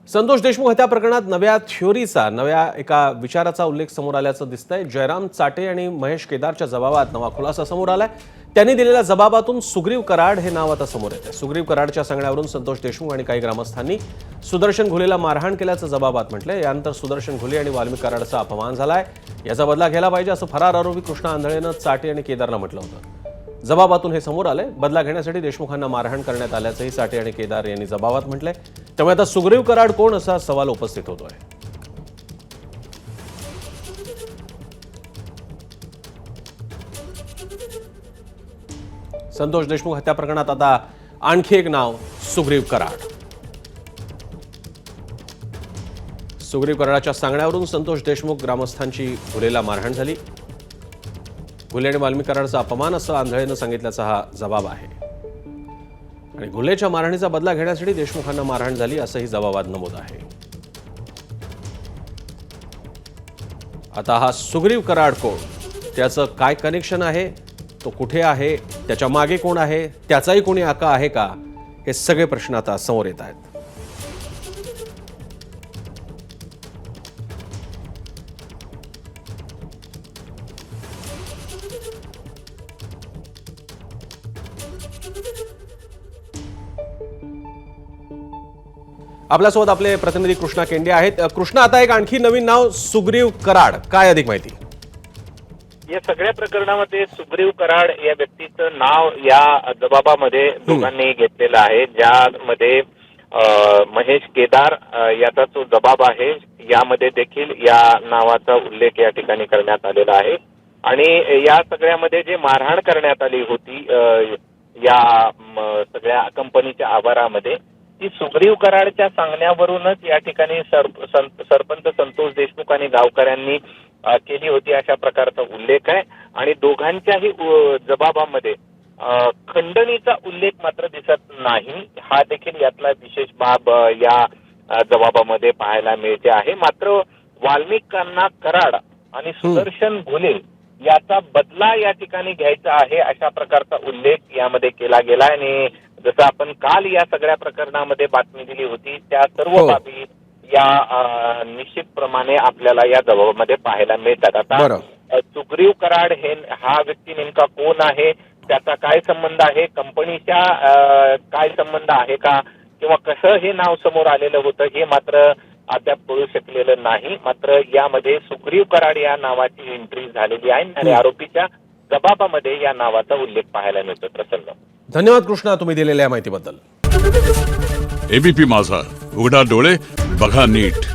संतोष देशमुख हत्या प्रकरणात नव्या एका विचाराचा उल्लेख समोर आल्याचं दिसतंय। जयराम चाटे आणि महेश केदारच्या जबाबात नवा खुलासा समोर आलाय। त्यांनी दिलेल्या जबाबातून सुग्रीव कराड हे नाव आता समोर येतंय। सुग्रीव कराडच्या सांगण्यावरून संतोष देशमुख आणि काही ग्रामस्थांनी सुदर्शन घुलेला मारहाण केल्याचं जबाबात म्हटलंय। यानंतर सुदर्शन घुले आणि वाल्मिक कराडचा अपमान झालाय, याचा बदला घ्यायला पाहिजे असं फरार आरोपी कृष्णा आंधळेनं चाटे आणि केदारला म्हटलं होतं। जबाबातून हे समोर आलंय। बदला घेण्यासाठी देशमुखांना मारहाण करण्यात आल्याचंही चाटे आणि केदार यांनी जबाबात म्हटलंय। त्यामुळे आता सुग्रीव कराड कोण असा सवाल उपस्थित होतोय। संतोष देशमुख हत्या प्रकरणात आता आणखी एक नाव सुग्रीव कराड। सुग्रीव कराडाच्या सांगण्यावरून संतोष देशमुख ग्रामस्थांची घुलेला मारहाण झाली। घुले आणि वाल्मिक कराडचा अपमान असं आंधळेनं सांगितल्याचा हा जबाब आहे आणि घुलेच्या मारहाणीचा बदला घेण्यासाठी देशमुखांना मारहाण झाली असंही जबाबात नमूद आहे। आता हा सुग्रीव कराड कोण, त्याचं काय कनेक्शन आहे, तो कुठे आहे, त्याच्या मागे कोण आहे, त्याचाही कोणी आका आहे का, हे सगळे प्रश्न आता समोर येत आहेत। आपल्यासोबत आपले प्रतिनिधी कृष्णा केंडे आहेत। कृष्णा, आता एक आणखी नवीन नाव सुग्रीव कराड, काय अधिक माहिती? या सगळ्या प्रकरणामध्ये सुग्रीव कराड या व्यक्तीचं नाव या जबाबामध्ये दोघांनी घेतलेलं आहे, ज्यामध्ये महेश केदार याचा जो जबाब आहे यामध्ये देखील या नावाचा उल्लेख या ठिकाणी करण्यात आलेला आहे। आणि या सगळ्यामध्ये जे मारहाण करण्यात आली होती या सगळ्या कंपनीच्या आवारामध्ये, ती सुग्रीव कराडच्या सांगण्यावरूनच या ठिकाणी सरपंच संतोष देशमुख आणि गावकऱ्यांनी केली होती अशा प्रकारचा उल्लेख आहे। आणि दोघांच्याही जबाबामध्ये खंडणीचा उल्लेख मात्र दिसत नाही, हा देखील यातला विशेष बाब या जबाबामध्ये पाहायला मिळते आहे। मात्र वाल्मिकांना कराड आणि सुदर्शन घुले याचा बदला या ठिकाणी घ्यायचा आहे अशा प्रकारचा उल्लेख यामध्ये केला गेला। आणि जसं आपण काल या सगळ्या प्रकरणामध्ये बातमी दिली होती, त्या सर्व बाबी या निश्चितप्रमाणे आपल्याला या जबाबामध्ये पाहायला मिळतात। आता सुग्रीव कराड हा व्यक्ती नेमका कोण आहे, त्याचा काय संबंध आहे, कंपनीच्या काय संबंध आहे का, किंवा कसं हे नाव समोर आलेलं होतं हे मात्र अद्याप कळू शकलेलं नाही। मात्र यामध्ये सुग्रीव कराड या नावाची एंट्री झालेली आहे आणि आरोपीच्या जबाबामध्ये या नावाचा उल्लेख पाहायला मिळतो। प्रसन्न, धन्यवाद कृष्णा, तुम्ही दिलेल्या माहितीबद्दल। एबीपी माझा, उघडा डोळे बघा नीट।